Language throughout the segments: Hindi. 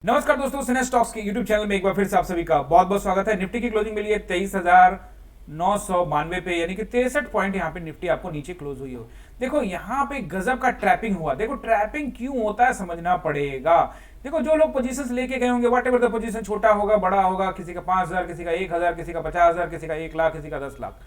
नमस्कार दोस्तों, सिने स्टॉक्स के यूट्यूब चैनल में एक बार फिर से आप सभी का बहुत बहुत स्वागत है। निफ्टी की क्लोजिंग मिली है 23,992 पे, यानी कि 63 पॉइंट यहाँ पे निफ्टी आपको नीचे क्लोज हुई हो। देखो यहाँ पे गजब का ट्रैपिंग हुआ। देखो ट्रैपिंग क्यों होता है समझना पड़ेगा। देखो जो लोग पोजीशंस लेके गए होंगे, वट एवर द पोजीशन, छोटा होगा बड़ा होगा, किसी का 5,000, किसी का 1,000, किसी का 50,000, किसी का 1 लाख, किसी का 10 लाख।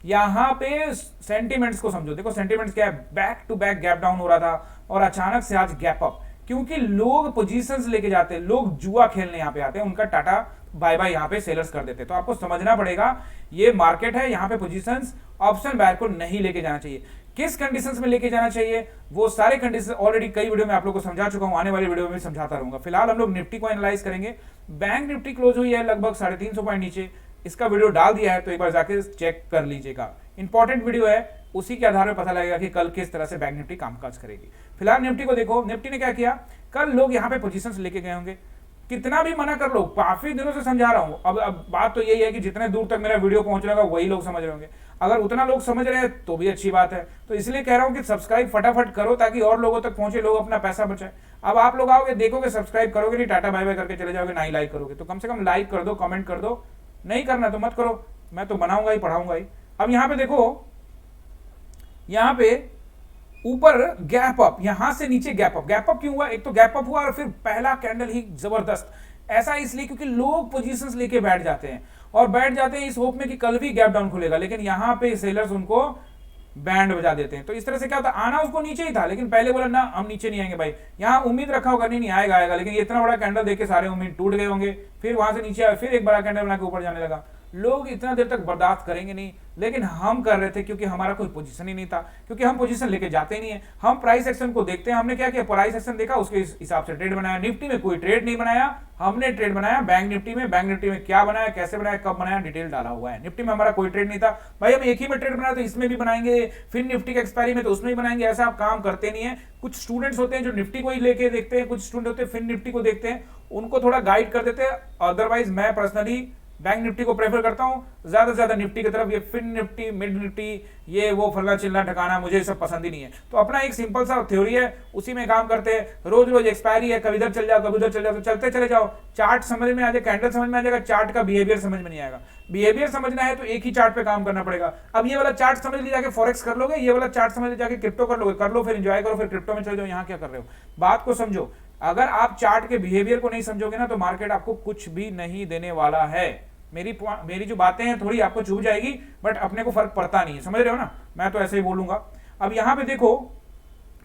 यहाँ पे सेंटीमेंट्स को समझो। देखो सेंटीमेंट्स क्या है, back to back gap down हो रहा था और अचानक से आज गैप अप, क्योंकि लोग पोजीशंस लेके जाते हैं, लोग जुआ खेलने यहाँ पे आते हैं, उनका टाटा बाय बाय यहाँ पे सेलर्स कर देते हैं। तो आपको समझना पड़ेगा ये मार्केट है, यहाँ पे पोजीशंस ऑप्शन बायर को नहीं लेके जाना चाहिए। किस कंडीशंस में लेके जाना चाहिए वो सारे कंडीशन ऑलरेडी कई वीडियो में आप लोगों को समझा चुका हूं, आने वाली वीडियो में समझाता रहूंगा। फिलहाल हम लोग निफ्टी को एनालाइज करेंगे। बैंक निफ्टी क्लोज हुई है लगभग 350 पॉइंट नीचे। इसका वीडियो डाल दिया है तो एक बार जाके चेक कर लीजिएगा। इंपॉर्टेंट वीडियो है, उसी के आधार पर पता लगेगा कि कल किस तरह से बैंक निफ्टी कामकाज करेगी। फिलहाल निफ्टी को देखो, निफ्टी ने क्या किया, कल लोग यहाँ पे पोजीशंस लेके गए होंगे। कितना भी मना कर लो, काफी दिनों से समझा रहा हूं। अब बात तो यही है कि जितने दूर तक मेरा वीडियो पहुंच रहा वही लोग समझ रहे होंगे। अगर उतना लोग समझ रहे हैं तो भी अच्छी बात है। तो इसलिए कह रहा हूं कि सब्सक्राइब फटाफट करो ताकि और लोगों तक पहुंचे, लोग अपना पैसा बचाए। अब आप लोग आओगे, देखोगे, सब्सक्राइब करोगे नहीं, टाटा बाय बाय करके चले जाओगे, ना ही लाइक करोगे। तो कम से कम लाइक कर दो, कमेंट कर दो। नहीं करना तो मत करो, मैं तो बनाऊंगा ही, पढ़ाऊंगा ही। अब यहाँ पे देखो, यहाँ पे ऊपर गैप अप, यहां से नीचे गैप अप। गैप अप क्यों हुआ? एक तो गैप अप हुआ और फिर पहला कैंडल ही जबरदस्त। ऐसा इसलिए क्योंकि लोग पोजीशंस लेके बैठ जाते हैं और बैठ जाते हैं इस होप में कि कल भी गैप डाउन खुलेगा, लेकिन यहां पे सेलर्स उनको बैंड बजा देते हैं। तो इस तरह से क्या होता है, आना उसको नीचे ही था, लेकिन पहले बोला ना हम नीचे नहीं आएंगे भाई। यहां उम्मीद रखा होगा नहीं आएगा आएगा, लेकिन इतना बड़ा कैंडल देके सारे उम्मीद टूट गए होंगे। फिर वहां से नीचे आया, फिर एक बड़ा कैंडल बना के ऊपर जाने लगा। लोग इतना देर तक बर्दाश्त करेंगे नहीं, लेकिन हम कर रहे थे क्योंकि हमारा कोई पोजीशन ही नहीं था, क्योंकि हम पोजीशन लेके जाते ही नहीं है। हम प्राइस एक्शन को देखते हैं। हमने क्या किया, प्राइस एक्शन देखा, उसके हिसाब से ट्रेड बनाया। निफ्टी में कोई ट्रेड नहीं बनाया, हमने ट्रेड बनाया बैंक निफ्टी में। बैंक निफ्टी में क्या बनाया, कैसे बनाया, कब बनाया, डिटेल डाला हुआ है। निफ्टी में हमारा कोई ट्रेड नहीं था भाई, हम एक ही में ट्रेड बनाया तो इसमें भी बनाएंगे, फिर निफ्टी के एक्सपायरी में तो उसमें भी बनाएंगे। ऐसा आप काम करते नहीं है। कुछ स्टूडेंट्स होते हैं जो निफ्टी को ही लेके देखते हैं, कुछ स्टूडेंट होते हैं फिर निफ्टी को देखते हैं, उनको थोड़ा गाइड कर देते हैं। अदरवाइज मैं पर्सनली बैंक निफ्टी को प्रेफर करता हूं ज्यादा से ज्यादा निफ्टी की तरफ। ये फिन निफ्टी, मिड निफ्टी, ये वो फलना चिल्ला ठिकाना, मुझे सब पसंद ही नहीं है। तो अपना एक सिंपल सा थ्योरी है, उसी में काम करते हैं। रोज रोज एक्सपायरी है, कभी इधर चल जाओ कभी उधर चल जाओ, तो चलते चले जाओ। चार्ट समझ में आ जाए, कैंडल समझ में आ जाएगा, चार्ट का बिहेवियर समझ में नहीं आएगा। बिहेवियर समझना है तो एक ही चार्ट पे काम करना पड़ेगा। अब ये वाला चार्ट समझ लीजिए, जाके फॉरेक्स कर लोगे, ये वाला चार्ट समझ लीजिए, जाके क्रिप्टो कर लोगे, कर लो, फिर एंजॉय करो, फिर क्रिप्टो में चले जाओ। यहाँ क्या कर रहे हो, बात को समझो। अगर आप चार्ट के बिहेवियर को नहीं समझोगे ना तो मार्केट आपको कुछ भी नहीं देने वाला है। मेरी जो बातें हैं थोड़ी आपको चुभ जाएगी, बट अपने को फर्क पड़ता नहीं है, समझ रहे हो ना। मैं तो ऐसे ही बोलूंगा। अब यहां पे देखो,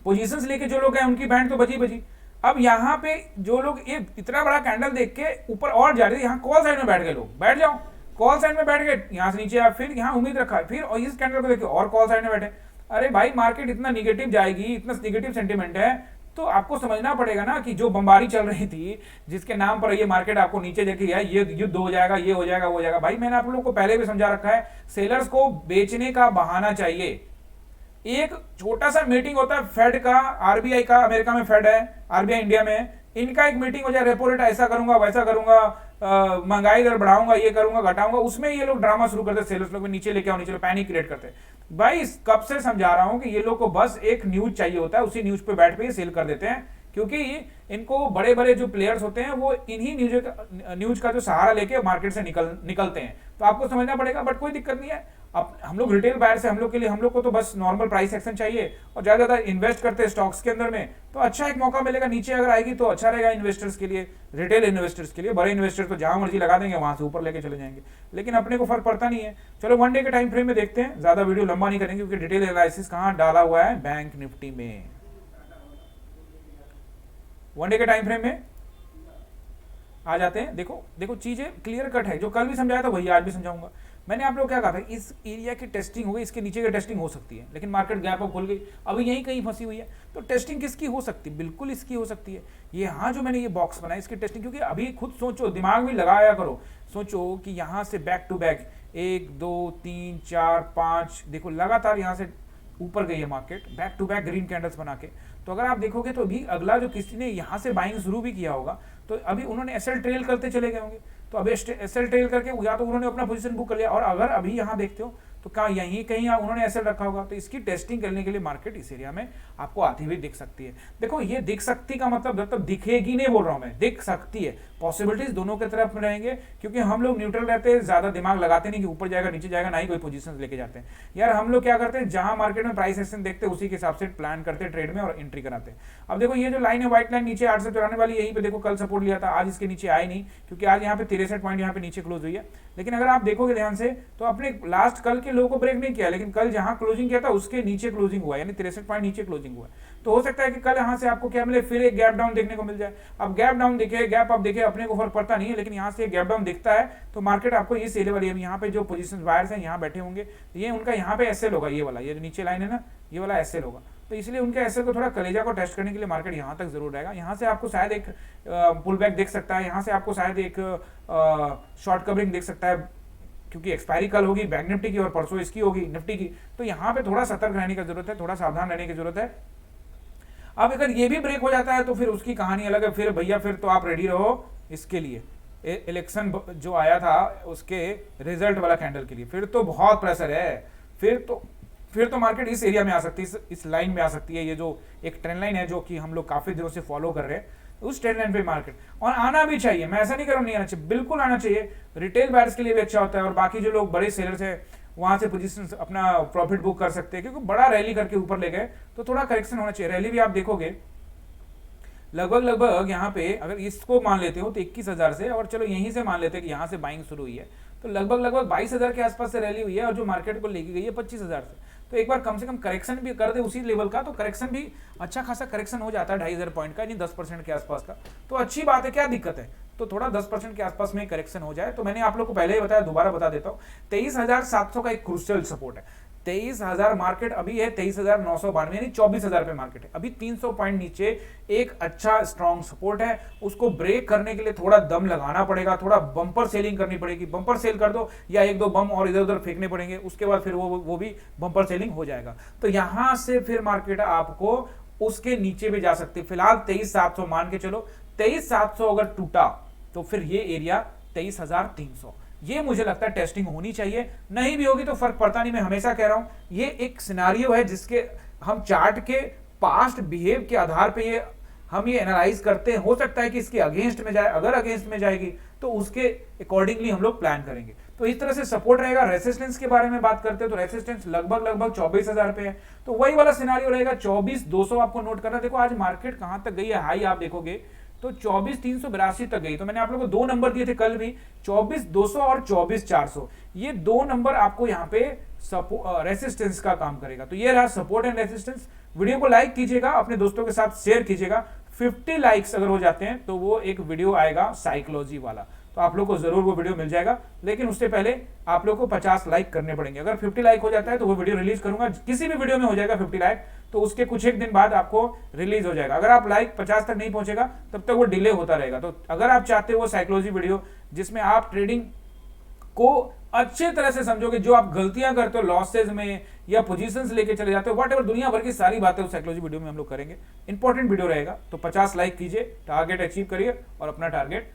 पोजीशंस लेके जो लोग हैं उनकी बैंड तो बजी बजी। अब यहां पे जो लोग ये इतना बड़ा कैंडल देख के ऊपर और जा रहे थे, यहाँ कॉल साइड में बैठ गए लोग, बैठ जाओ, कॉल साइड में बैठ गए। यहां से नीचे फिर यहाँ उम्मीद रखा, फिर और इस कैंडल को देखे और कॉल साइड में बैठे। अरे भाई मार्केट इतना निगेटिव जाएगी, इतना निगेटिव सेंटीमेंट है, तो आपको समझना पड़ेगा ना कि जो बमबारी चल रही थी, जिसके नाम पर ये मार्केट आपको नीचे देख लिया, ये युद्ध हो जाएगा, ये हो जाएगा, वो हो जाएगा। भाई मैंने आप लोगों को पहले भी समझा रखा है, सेलर्स को बेचने का बहाना चाहिए। एक छोटा सा मीटिंग होता है फेड का, आरबीआई का, अमेरिका में फेड है, आरबीआई इंडिया में, इनका एक मीटिंग हो जाए, रेपो रेट ऐसा करूंगा वैसा करूंगा, महंगाई दर बढ़ाऊंगा, ये करूंगा घटाऊंगा, उसमें ये लोग ड्रामा शुरू करते, सेलर्स लोग नीचे लेके आओ, नीचे पैनिक क्रिएट करते। भाई कब से समझा रहा हूं कि ये लोग को बस एक न्यूज चाहिए होता है, उसी न्यूज पे बैठ पे सेल कर देते हैं, क्योंकि इनको बड़े बड़े जो प्लेयर्स होते हैं वो इन्हीं न्यूज का जो सहारा लेके मार्केट से निकलते हैं। तो आपको समझना पड़ेगा, बट कोई दिक्कत नहीं है। अब हम लोग रिटेल बायर से, हम लोग के लिए, हम लोग को तो बस नॉर्मल प्राइस एक्शन चाहिए और ज्यादा ज्यादा इन्वेस्ट करते हैं स्टॉक्स के अंदर में, तो अच्छा एक मौका मिलेगा। नीचे अगर आएगी तो अच्छा रहेगा इन्वेस्टर्स के लिए, रिटेल इन्वेस्टर्स के लिए। बड़े इन्वेस्टर्स तो जहां मर्जी लगा देंगे, वहां से ऊपर लेके चले जाएंगे, लेकिन अपने को फर्क पड़ता नहीं है। चलो वन डे के टाइम फ्रेम में देखते हैं, ज्यादा वीडियो लंबा नहीं करेंगे क्योंकि डिटेल एनालिसिस कहां डाला हुआ है, बैंक निफ्टी में। वन डे के टाइम फ्रेम में आ जाते हैं। देखो देखो चीजें क्लियर कट है, जो कल भी समझाया था वही आज भी समझाऊंगा। मैंने आप लोग क्या कहा था, इस एरिया की टेस्टिंग हो गई, इसके नीचे की टेस्टिंग हो सकती है, लेकिन मार्केट गैप अप खुल गई, अभी यहीं कहीं फंसी हुई है। तो टेस्टिंग किसकी हो सकती है, बिल्कुल इसकी हो सकती है। ये हाँ जो मैंने ये बॉक्स बनाया इसकी टेस्टिंग, क्योंकि अभी खुद सोचो, दिमाग भी लगाया करो, सोचो कि यहाँ से बैक टू बैक 1 2 3 4 5, देखो लगातार यहाँ से ऊपर गई है market, back to back green candles बना के। तो अगर आप देखोगे तो अभी अगला जो किसी ने यहाँ से बाइंग शुरू भी किया होगा, तो अभी उन्होंने एसएल ट्रेल करते चले गए होंगे। तो अब एसएल ट्रेल करके या तो उन्होंने अपना पोजीशन बुक कर लिया, और अगर अभी यहाँ देखते हो तो क्या यहीं कहीं उन्होंने ऐसे रखा होगा, तो इसकी टेस्टिंग करने के लिए मार्केट इस एरिया में आपको आती हुई दिख सकती है। देखो ये दिख सकती का मतलब दिखेगी नहीं बोल रहा हूं मैं, दिख सकती है, पॉसिबिलिटीज दोनों की तरफ में रहेंगे, क्योंकि हम लोग न्यूट्रल रहते हैं, ज्यादा दिमाग लगाते नहीं कि ऊपर जाएगा नीचे जाएगा, ना ही कोई पोजीशन लेके जाते हैं यार। हम लोग क्या करते हैं, जहां मार्केट में प्राइस एक्शन देखते हैं उसी के हिसाब से प्लान करते हैं ट्रेड में और एंट्री कराते हैं। अब देखो ये जो लाइन है व्हाइट लाइन नीचे 894 वाली, यहीं पे देखो कल सपोर्ट लिया था, आज इसके नीचे आए नहीं, क्योंकि आज यहाँ पे 63 पॉइंट यहाँ पे नीचे क्लोज हुई है। लेकिन अगर आप देखोगे ध्यान से तो अपने लास्ट कल के लो को ब्रेक नहीं किया, लेकिन कल जहां क्लोजिंग किया था उसके नीचे क्लोजिंग हुआ, यानी 63 पॉइंट नीचे क्लोजिंग हुआ। तो हो सकता है कि कल यहाँ से आपको क्या मिले, फिर एक गैप डाउन देखने को मिल जाए। अब गैप डाउन दिखे, गैप आप देखे अपने को फर्क पड़ता नहीं है, लेकिन यहाँ से गैप डाउन दिखता है तो मार्केट आपको ये सेल वाली, यहाँ पे जो पोजीशन बायर्स हैं यहाँ बैठे होंगे, ये उनका यहाँ पे एसएल होगा, ये वाला, ये जो नीचे लाइन है ना, ये वाला एसएल होगा। तो इसलिए उनके एसएल को थोड़ा कलेजा को टेस्ट करने के लिए मार्केट यहाँ तक जरूर रहेगा। यहाँ से आपको शायद एक पुल बैक देख सकता है, यहाँ से आपको शायद एक शॉर्ट कवरिंग देख सकता है, क्योंकि एक्सपायरी कल होगी बैंक निफ्टी की और परसों इसकी होगी निफ्टी की। तो यहाँ पे थोड़ा सतर्क रहने की जरूरत है, थोड़ा सावधान रहने की जरूरत है। अब अगर ये भी ब्रेक हो जाता है तो फिर उसकी कहानी अलग है, फिर भैया फिर तो आप रेडी रहो इसके लिए, इलेक्शन जो आया था उसके रिजल्ट वाला कैंडल के लिए, फिर तो बहुत प्रेशर है, फिर तो मार्केट इस एरिया में आ सकती है, इस लाइन में आ सकती है। ये जो एक ट्रेंड लाइन है जो कि हम लोग काफी दिनों से फॉलो कर रहे हैं, उस ट्रेंड लाइन पे मार्केट, और आना भी चाहिए, मैं ऐसा नहीं कर रहा हूं नहीं आना चाहिए, बिल्कुल आना चाहिए। रिटेल बायर्स के लिए भी अच्छा होता है, और बाकी जो लोग बड़े सेलर्स है वहां से पोजीशन अपना प्रॉफिट बुक कर सकते हैं, क्योंकि बड़ा रैली करके ऊपर ले गए तो थोड़ा करेक्शन होना चाहिए। रैली भी आप देखोगे लगभग यहाँ पे, अगर इसको मान लेते हो तो 21,000 से, और चलो यहीं से मान लेते हैं कि यहाँ से बाइंग शुरू हुई है, तो लगभग 22,000 के आसपास से रैली हुई है, और जो मार्केट को लेके गई है 25,000 से। तो एक बार कम से कम करेक्शन भी कर दे उसी लेवल का, तो करेक्शन भी अच्छा खासा करेक्शन हो जाता है 2,500 पॉइंट का, यानी 10% के आसपास का, तो अच्छी बात है, क्या दिक्कत है। तो थोड़ा 10% के आसपास में करेक्शन हो जाए, तो मैंने आप लोग को पहले ही बताया, दोबारा बता देता हूँ, 23,700 का एक क्रूशियल सपोर्ट है। 23,000 मार्केट अभी है 23,992, यानी 24,000 पे मार्केट है, अभी 300 पॉइंट नीचे एक अच्छा स्ट्रॉन्ग सपोर्ट है। उसको ब्रेक करने के लिए थोड़ा दम लगाना पड़ेगा, थोड़ा बम्पर सेलिंग करनी पड़ेगी, बम्पर सेल कर दो या एक दो बम और इधर उधर फेंकने पड़ेंगे, उसके बाद फिर वो भी बम्पर सेलिंग हो जाएगा। तो यहां से फिर मार्केट आपको उसके नीचे भी जा सकती है। फिलहाल 23,700 मान के चलो, 23,700 अगर टूटा तो फिर ये एरिया 23,300, ये मुझे लगता है टेस्टिंग होनी चाहिए। नहीं भी होगी तो फर्क पड़ता नहीं, मैं हमेशा कह रहा हूं ये एक सिनेरियो है जिसके हम चार्ट के पास्ट बिहेव के आधार पे हम ये एनालाइज करते हैं। हो सकता है कि इसके अगेंस्ट में जाए, अगर अगेंस्ट में जाएगी तो उसके अकॉर्डिंगली हम लोग प्लान करेंगे। तो इस तरह से सपोर्ट रहेगा। रेसिस्टेंस के बारे में बात करते हैं तो रेसिस्टेंस लगभग 24,000 पे है, तो वही वाला सिनेरियो रहेगा। 24,200 आपको नोट करना। देखो आज मार्केट कहां तक गई है, हाई आप देखोगे तो 24,382 तक गई। तो मैंने आप लोगों को दो नंबर दिए थे कल भी, 24,200 और 24,400, ये दो नंबर आपको यहाँ पे रेसिस्टेंस का काम करेगा। तो ये रहा सपोर्ट एंड रेसिस्टेंस। वीडियो को लाइक कीजिएगा, अपने दोस्तों के साथ शेयर कीजिएगा। 50 लाइक्स अगर हो जाते हैं तो वो एक वीडियो आएगा साइकोलॉजी वाला, तो आप लोग को जरूर वो वीडियो मिल जाएगा। लेकिन उससे पहले आप लोग को 50 लाइक करने पड़ेंगे। अगर 50 लाइक हो जाता है तो वो वीडियो रिलीज करूंगा, किसी भी वीडियो में हो जाएगा 50 लाइक, तो उसके कुछ एक दिन बाद आपको रिलीज हो जाएगा। अगर आप लाइक 50 तक नहीं पहुंचेगा तब तक वो डिले होता रहेगा। तो अगर आप चाहते हो वो साइकोलॉजी वीडियो जिसमें आप ट्रेडिंग को अच्छे तरह से समझोगे, जो आप गलतियां करते हो लॉसेज में या पोजीशंस लेके चले जाते हो, व्हाटएवर दुनिया भर की सारी बातें उस साइकोलॉजी वीडियो में हम लोग करेंगे। इंपॉर्टेंट वीडियो रहेगा। तो 50 लाइक कीजिए, टारगेट अचीव करिए और अपना टारगेट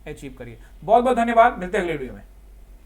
अचीव करिए। बहुत बहुत धन्यवाद, मिलते हैं अगले वीडियो में।